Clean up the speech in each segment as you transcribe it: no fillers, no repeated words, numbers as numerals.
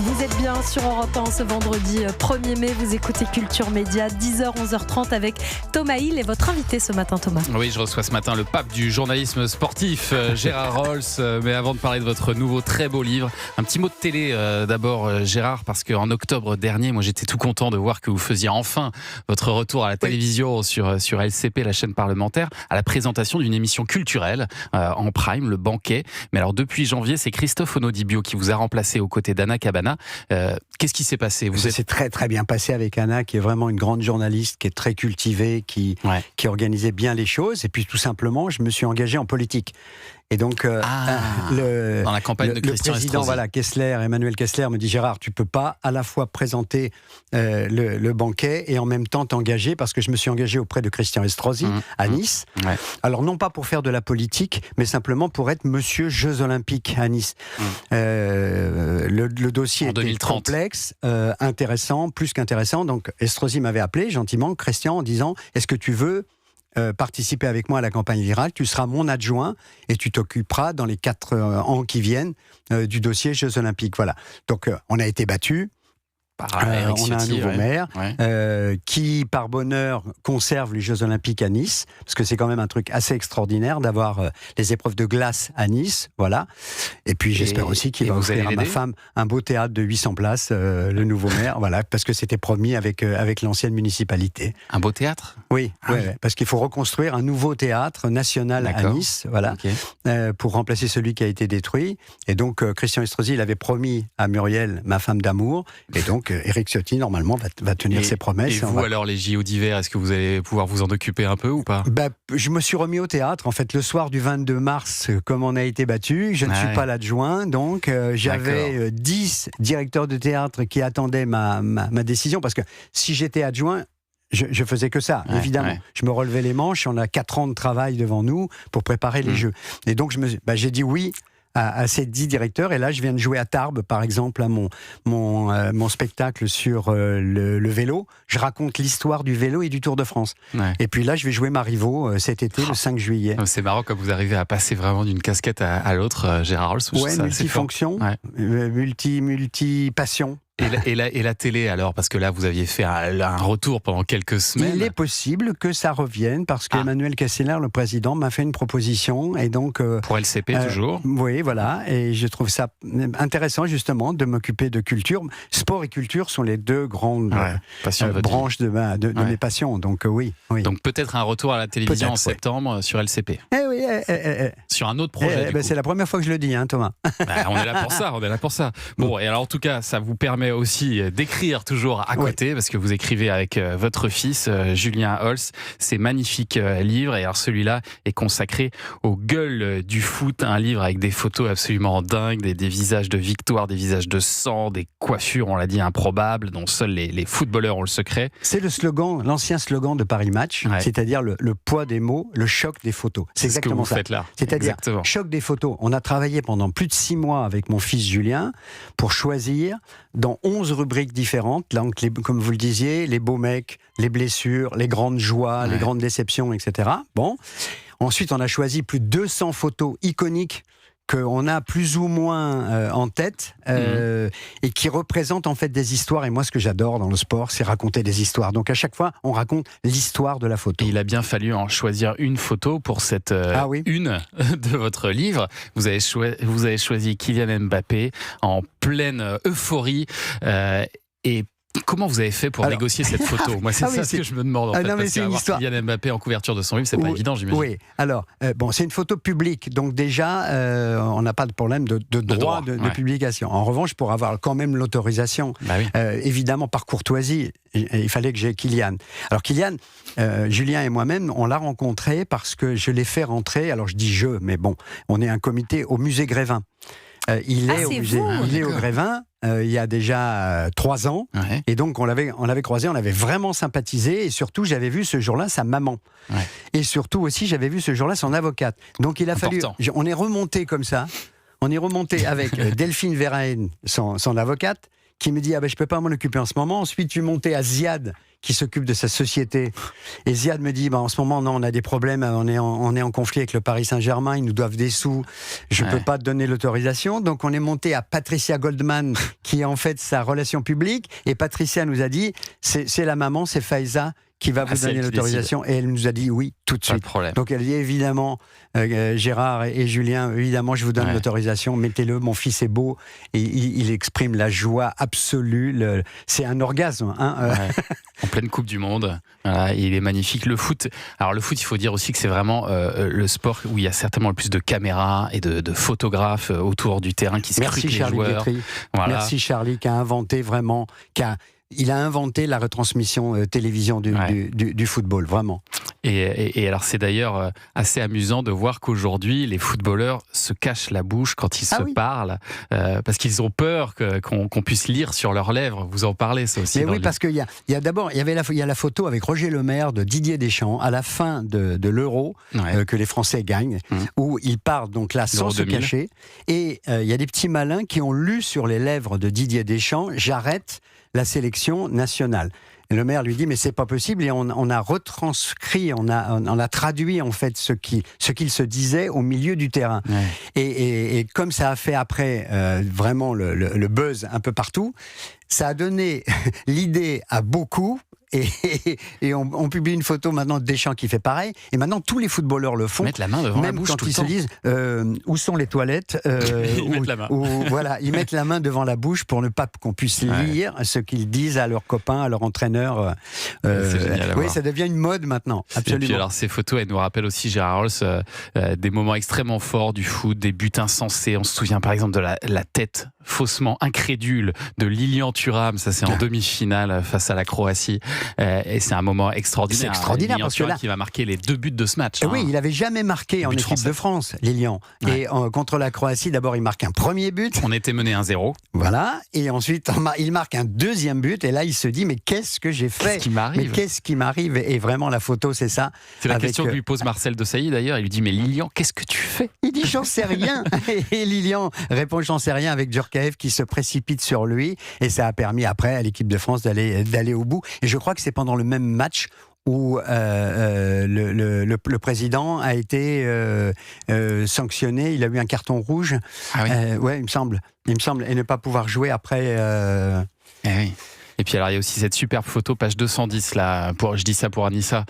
Vous êtes bien sur Europe 1 ce vendredi 1er mai, vous écoutez Culture Média, 10h, 11h30 avec Thomas Hill et votre invité ce matin, Thomas. Oui, je reçois ce matin le pape du journalisme sportif, Gérard Rolls. Mais avant de parler de votre nouveau très beau livre, un petit mot de télé d'abord, Gérard, parce qu'en octobre dernier, moi j'étais tout content de voir que vous faisiez enfin votre retour à la télévision sur LCP, la chaîne parlementaire, à la présentation d'une émission culturelle en prime, Le Banquet. Mais alors depuis janvier, c'est Christophe Onodibio qui vous a remplacé aux côtés d'Anna Cabana. Qu'est-ce qui s'est passé? Ça s'est très très bien passé avec Anna, qui est vraiment une grande journaliste, qui est très cultivée, qui organisait bien les choses. Et puis tout simplement, je me suis engagé en politique. Et donc, dans la campagne de Christian président, Emmanuel Kessler me dit: Gérard, tu peux pas à la fois présenter le banquet et en même temps t'engager, parce que je me suis engagé auprès de Christian Estrosi à Nice. Ouais. Alors non pas pour faire de la politique, mais simplement pour être Monsieur Jeux Olympiques à Nice. Le dossier était complexe, intéressant, plus qu'intéressant. Donc Estrosi m'avait appelé gentiment, Christian, en disant: est-ce que tu veux participer avec moi à la campagne virale, tu seras mon adjoint et tu t'occuperas dans les 4 ans qui viennent du dossier Jeux Olympiques. Voilà. Donc on a été battus. On a un nouveau maire qui, par bonheur, conserve les Jeux Olympiques à Nice, parce que c'est quand même un truc assez extraordinaire d'avoir les épreuves de glace à Nice, voilà. Et puis j'espère aussi qu'il va offrir à ma femme un beau théâtre de 800 places, le nouveau maire, voilà, parce que c'était promis avec l'ancienne municipalité. Un beau théâtre ? Oui, parce qu'il faut reconstruire un nouveau théâtre national à Nice, voilà, pour remplacer celui qui a été détruit. Et donc Christian Estrosi, il avait promis à Muriel, ma femme d'amour, et donc Éric Ciotti, normalement, va tenir ses promesses. Et vous, alors, les JO d'hiver, est-ce que vous allez pouvoir vous en occuper un peu ou pas ? Je me suis remis au théâtre, en fait, le soir du 22 mars, comme on a été battu. Je ne suis pas l'adjoint, donc j'avais 10 directeurs de théâtre qui attendaient ma décision, parce que si j'étais adjoint, je faisais que ça, évidemment. Je me relevais les manches, on a 4 ans de travail devant nous pour préparer les Jeux. Et donc, j'ai dit oui à ces 10 directeurs, et là je viens de jouer à Tarbes par exemple, à mon spectacle sur le vélo. Je raconte l'histoire du vélo et du Tour de France. Et puis là je vais jouer Marivaux cet été, le 5 juillet. C'est marrant comme vous arrivez à passer vraiment d'une casquette à l'autre, Gérard Rolls. Multifonction, multi-passion. Et la télé alors, parce que là vous aviez fait un retour pendant quelques semaines. Il est possible que ça revienne, parce qu'Emmanuel Kessler, le président, m'a fait une proposition, et donc pour LCP toujours. Oui, voilà, et je trouve ça intéressant justement de m'occuper de culture. Sport et culture sont les 2 grandes branches de mes passions. Donc oui. Donc peut-être un retour à la télévision en septembre sur LCP. Sur un autre projet. C'est la première fois que je le dis, Thomas. On est là pour ça. Bon, et alors en tout cas, ça vous permet aussi d'écrire toujours à côté, parce que vous écrivez avec votre fils Julien Holz ces magnifiques livres, et alors celui-là est consacré aux gueules du foot, un livre avec des photos absolument dingues, des visages de victoire, des visages de sang, des coiffures, on l'a dit, improbables, dont seuls les footballeurs ont le secret. C'est l'ancien slogan de Paris Match, c'est-à-dire le poids des mots, le choc des photos. C'est exactement ce que vous faites là. C'est-à-dire choc des photos. On a travaillé pendant plus de 6 mois avec mon fils Julien pour choisir dans 11 rubriques différentes, donc comme vous le disiez, les beaux mecs, les blessures, les grandes joies, les grandes déceptions, etc. Bon. Ensuite, on a choisi plus de 200 photos iconiques qu'on a plus ou moins en tête, et qui représentent en fait des histoires. Et moi, ce que j'adore dans le sport, c'est raconter des histoires. Donc à chaque fois, on raconte l'histoire de la photo. Et il a bien fallu en choisir une photo pour cette une de votre livre. Vous avez choisi Kylian Mbappé en pleine euphorie, et comment vous avez fait pour négocier cette photo ? Moi, c'est ce que je me demande. Parce qu'avoir Kylian Mbappé en couverture de son livre, c'est pas évident, j'imagine. Oui, alors, c'est une photo publique, donc déjà, on n'a pas de problème de droit de publication. En revanche, pour avoir quand même l'autorisation, évidemment, par courtoisie, il fallait que j'aie Kylian. Alors Kylian, Julien et moi-même, on l'a rencontré parce que je l'ai fait rentrer, alors je dis je, mais bon, on est un comité au musée Grévin. Il est au Grévin. Il y a déjà 3 ans, et donc on l'avait croisé, on avait vraiment sympathisé, et surtout j'avais vu ce jour-là sa maman, et surtout aussi j'avais vu ce jour-là son avocate. Donc il a fallu, on est remonté comme ça, on est remonté avec Delphine Verhaen, son avocate, qui me dit ah ben je peux pas m'en occuper en ce moment. Ensuite, tu montais à Ziad qui s'occupe de sa société. Et Ziad me dit en ce moment non, on a des problèmes, on est en conflit avec le Paris Saint-Germain, ils nous doivent des sous, je peux pas te donner l'autorisation. Donc on est monté à Patricia Goldman qui est en fait sa relation publique, et Patricia nous a dit c'est la maman, c'est Faiza qui va vous donner l'autorisation, et elle nous a dit oui tout de suite. Donc elle dit évidemment Gérard et Julien, évidemment je vous donne l'autorisation, mettez-le, mon fils est beau, et il exprime la joie absolue, c'est un orgasme en pleine Coupe du Monde, voilà, il est magnifique. Le foot, il faut dire aussi que c'est vraiment le sport où il y a certainement le plus de caméras et de photographes autour du terrain qui scrutent les joueurs. Voilà. Merci Charlie qui a inventé vraiment, il a inventé la retransmission télévision du football, vraiment. Et alors c'est d'ailleurs assez amusant de voir qu'aujourd'hui les footballeurs se cachent la bouche quand ils se parlent, parce qu'ils ont peur qu'on puisse lire sur leurs lèvres. Vous en parlez ça aussi. Mais oui, parce qu'il y a d'abord il y a la photo avec Roger Lemaire de Didier Deschamps à la fin de l'Euro que les Français gagnent, où il part donc là sans se cacher, et il y a des petits malins qui ont lu sur les lèvres de Didier Deschamps j'arrête la sélection nationale. Et le maire lui dit mais c'est pas possible, et on a retranscrit, on a traduit en fait ce qu'il se disait au milieu du terrain. Et comme ça a fait après vraiment le buzz un peu partout, ça a donné l'idée à beaucoup. Et on publie une photo maintenant de Deschamps qui fait pareil, et maintenant tous les footballeurs le font, mettent la main devant même la bouche quand tout ils le se temps. disent où sont les toilettes, ils mettent la main. Voilà, ils mettent la main devant la bouche pour ne pas qu'on puisse lire ce qu'ils disent à leurs copains, à leur entraîneur. C'est génial à voir. Ça devient une mode maintenant, absolument. Et puis alors ces photos, elles nous rappellent aussi, Gérard Rolls, des moments extrêmement forts du foot, des buts insensés. On se souvient par exemple de la tête faussement incrédule de Lilian Thuram, ça c'est en demi-finale face à la Croatie, et c'est un moment extraordinaire. C'est extraordinaire, Lilian parce que Thuram là, qui va marquer les 2 buts de ce match. Oui, il n'avait jamais marqué en équipe de France, Lilian. Et contre la Croatie, d'abord il marque un premier but. On était mené 1-0. Voilà, et ensuite il marque un deuxième but, et là il se dit mais qu'est-ce que j'ai fait ? Qu'est-ce qui m'arrive ? Et vraiment la photo c'est ça. C'est la question que lui pose Marcel Desailly d'ailleurs, il lui dit mais Lilian, qu'est-ce que tu fais ? Il dit j'en sais rien. Et Lilian répond j'en sais rien, avec Djurkaeff qui se précipite sur lui, et ça a permis après à l'équipe de France d'aller au bout. Et je crois que c'est pendant le même match où le président a été sanctionné, il a eu un carton rouge. Ouais, il me semble, et ne pas pouvoir jouer après. Oui. Et puis alors il y a aussi cette superbe photo, page 210 là, je dis ça pour Anissa,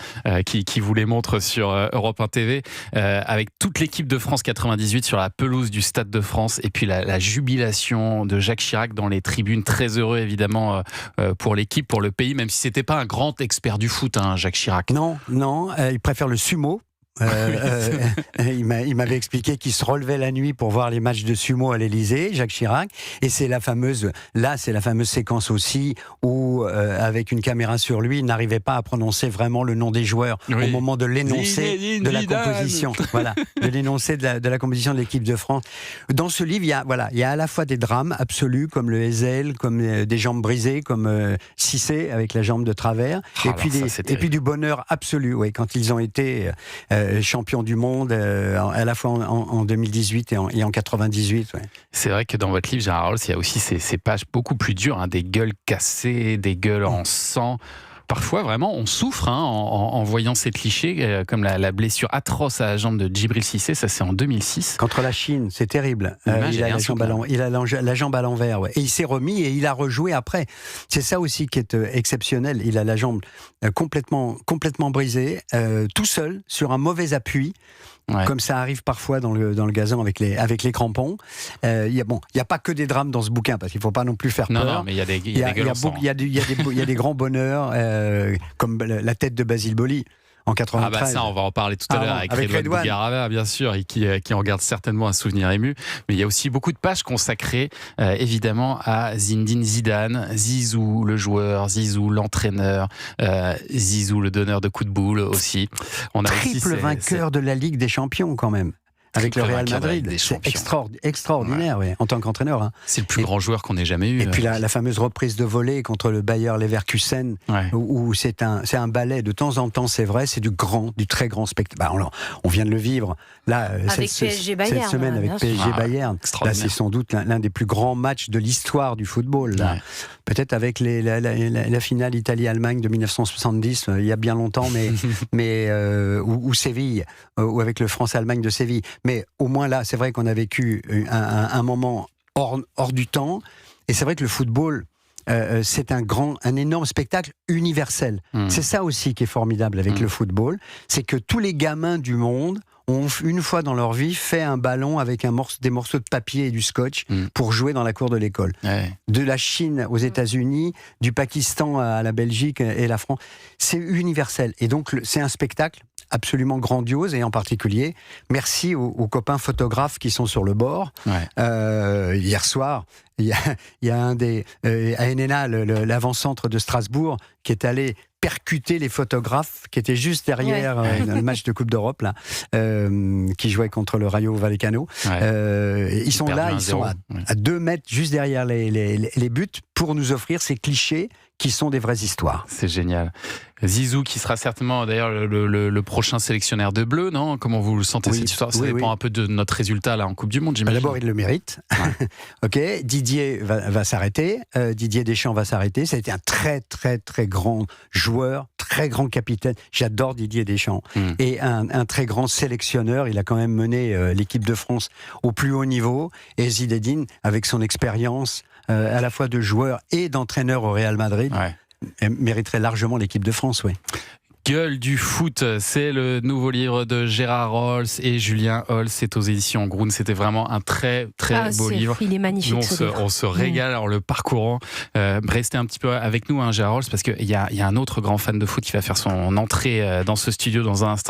qui vous les montre sur Europe 1 TV, avec toute l'équipe de France 98 sur la pelouse du Stade de France, et puis la jubilation de Jacques Chirac dans les tribunes, très heureux évidemment pour l'équipe, pour le pays, même si c'était pas un grand expert du foot, Jacques Chirac. Non, il préfère le sumo. Il m'avait expliqué qu'il se relevait la nuit pour voir les matchs de sumo à l'Élysée, Jacques Chirac, et c'est la fameuse séquence aussi où avec une caméra sur lui, il n'arrivait pas à prononcer vraiment le nom des joueurs au moment de l'énoncé de la composition, de l'énoncé de la composition de l'équipe de France. Dans ce livre, il y a à la fois des drames absolus comme le Hazel, comme des jambes brisées, comme Cissé avec la jambe de travers, et puis du bonheur absolu, quand ils ont été champion du monde à la fois en 2018 et en 98. C'est vrai que dans votre livre, Gérard Rolls, il y a aussi ces pages beaucoup plus dures, des gueules cassées, des gueules en sang. Parfois, vraiment, on souffre en voyant ces clichés, comme la blessure atroce à la jambe de Djibril Cissé, ça c'est en 2006. Contre la Chine, c'est terrible. Il a la jambe à l'envers, et il s'est remis et il a rejoué après. C'est ça aussi qui est exceptionnel. Il a la jambe complètement brisée, tout seul, sur un mauvais appui. Comme ça arrive parfois dans le gazon avec les crampons. Il y a pas que des drames dans ce bouquin, parce qu'il faut pas non plus faire peur. Non, mais il y a des gueules en sang. Il y a des grands bonheurs, comme la tête de Basile Boli. En 93. Ça, on va en parler tout à l'heure avec Redouane Bougarava, bien sûr, et qui en garde certainement un souvenir ému. Mais il y a aussi beaucoup de pages consacrées, évidemment, à Zinedine Zidane, Zizou le joueur, Zizou l'entraîneur, Zizou le donneur de coups de boule aussi. Triple vainqueur de la Ligue des Champions, quand même. avec le Real Madrid. Des C'est champions. extraordinaire, en tant qu'entraîneur. C'est le plus grand joueur qu'on ait jamais eu. Et puis la fameuse reprise de volée contre le Bayer Leverkusen, où c'est un ballet de temps en temps, c'est vrai, c'est du très grand spectacle. On vient de le vivre là avec PSG Bayern, cette semaine avec PSG Bayern. Là, c'est sans doute l'un des plus grands matchs de l'histoire du football. Peut-être avec la finale Italie-Allemagne de 1970, il y a bien longtemps, ou Séville, ou avec le France-Allemagne de Séville. Mais au moins là, c'est vrai qu'on a vécu un moment hors du temps. Et c'est vrai que le football, c'est un énorme spectacle universel. C'est ça aussi qui est formidable avec le football, c'est que tous les gamins du monde ont une fois dans leur vie fait un ballon avec des morceaux de papier et du scotch pour jouer dans la cour de l'école. De la Chine aux États-Unis, du Pakistan à la Belgique et la France, c'est universel. Et donc c'est un spectacle absolument grandiose, et en particulier, merci aux copains photographes qui sont sur le bord. Hier soir, il y a un des à NNA, l'avant-centre de Strasbourg, qui est allé percuter les photographes qui étaient juste derrière le match de Coupe d'Europe là, qui jouait contre le Rayo Vallecano. Ils sont là, ils sont à 2 mètres juste derrière les buts pour nous offrir ces clichés qui sont des vraies histoires. C'est génial. Zizou, qui sera certainement d'ailleurs le prochain sélectionneur de bleu, non ? Comment vous le sentez cette histoire ? Ça dépend un peu de notre résultat là en Coupe du Monde, j'imagine. D'abord, il le mérite. Ok, Didier va s'arrêter. Didier Deschamps va s'arrêter. Ça a été un très très très grand joueur, très grand capitaine. J'adore Didier Deschamps. Et un très grand sélectionneur. Il a quand même mené l'équipe de France au plus haut niveau. Et Zinedine, avec son expérience à la fois de joueur et d'entraîneur au Real Madrid, mériterait largement l'équipe de France, Gueule du foot, c'est le nouveau livre de Gérard Rolls et Julien Holz. C'est aux éditions Grün. C'était vraiment un très très beau livre. Il est magnifique. On se régale en le parcourant. Restez un petit peu avec nous, Gérard Rolls, parce qu'il y a un autre grand fan de foot qui va faire son entrée dans ce studio dans un instant.